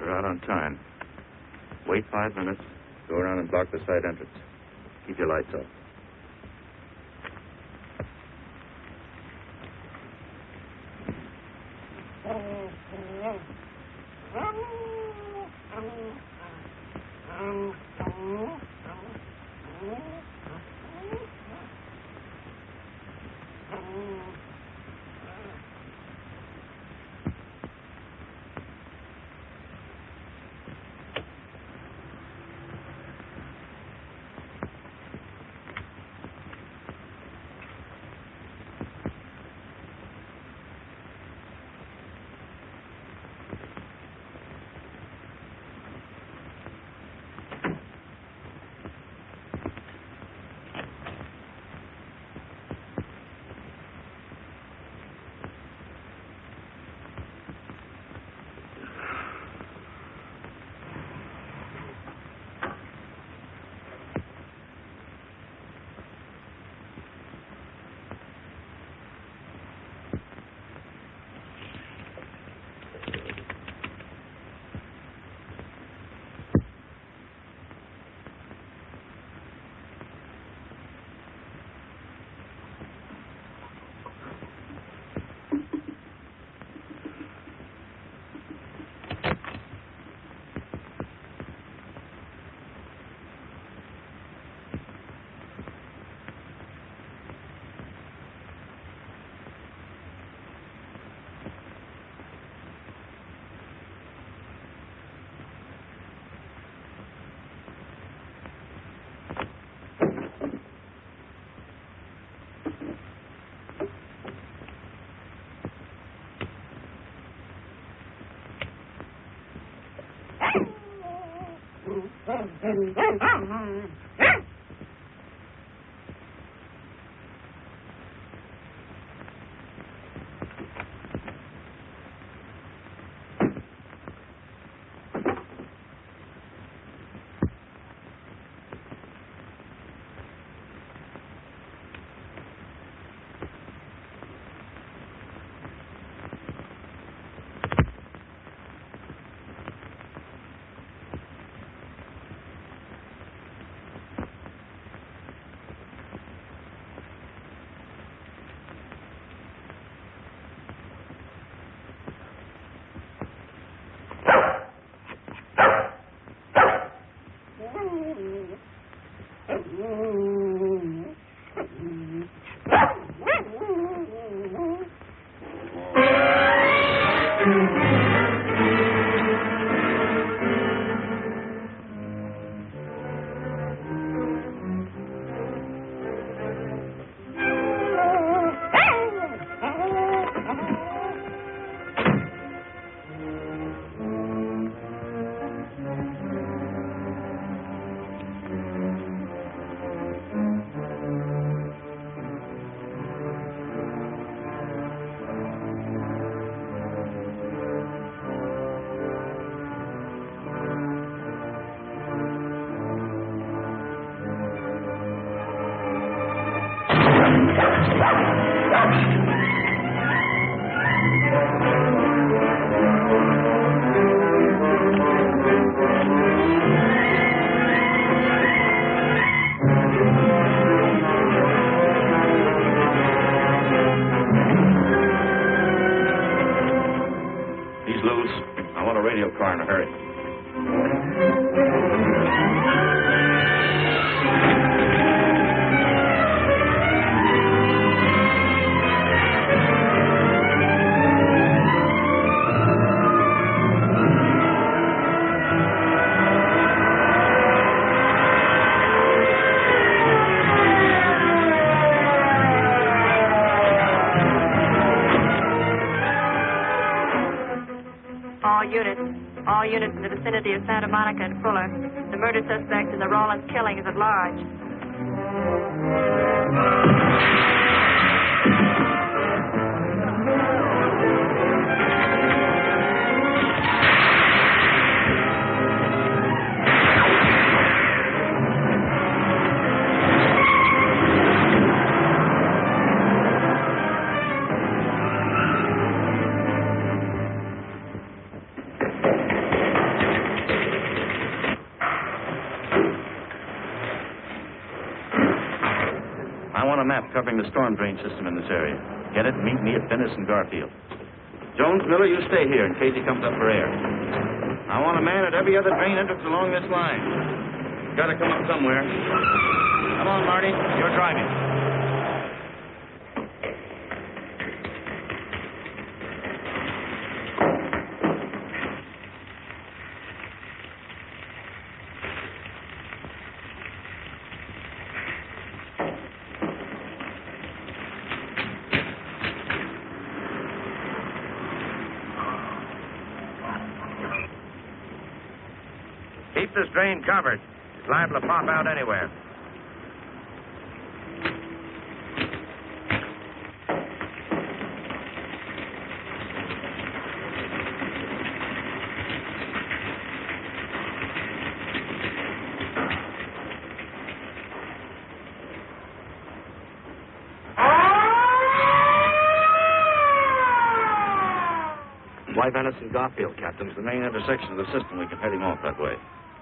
We're out on time. Wait 5 minutes. Go around and block the side entrance. Keep your lights off. He's loose. I want a radio car in a hurry. All units in the vicinity of Santa Monica and Fuller. The murder suspect in the Rawlins killing is at large. I want a map covering the storm drain system in this area. Get it? Meet me at Dennis and Garfield. Jones, Miller, you stay here in case he comes up for air. I want a man at every other drain entrance along this line. Got to come up somewhere. Come on, Marty. You're driving. Keep this drain covered. It's liable to pop out anywhere. Why Venice and Garfield, Captain? It's the main intersection of the system. We can head him off that way.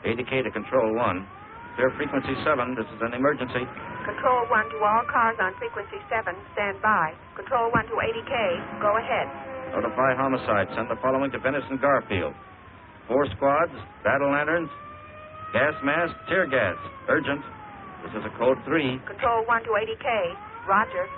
ADK to Control 1. Clear frequency 7. This is an emergency. Control 1 to all cars on frequency 7. Stand by. Control 1 to ADK. Go ahead. Notify homicide. Send the following to Venice and Garfield. 4 squads, battle lanterns, gas mask, tear gas. Urgent. This is a code 3. Control 1 to ADK. Roger.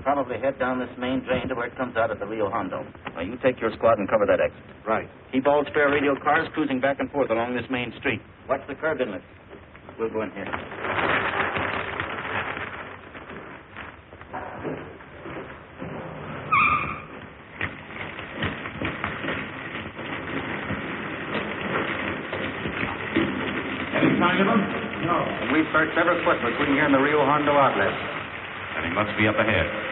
Probably head down this main drain to where it comes out at the Rio Hondo. Now, you take your squad and cover that exit. Right. Keep all spare radio cars cruising back and forth along this main street. Watch the curb inlet. We'll go in here. Any sign of him? No. And we've searched every foot between here and the Rio Hondo outlet. And he must be up ahead.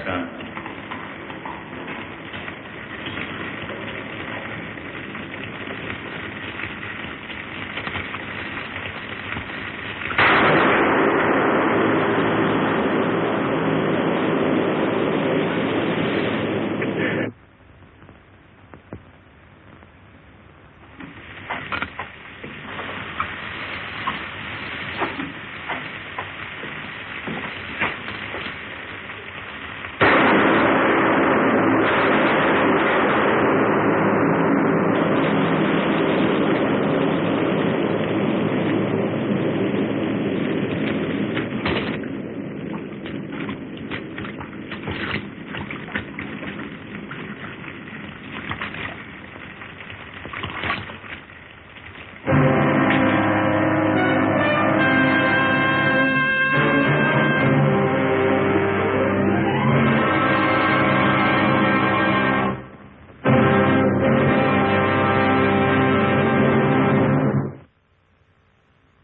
son.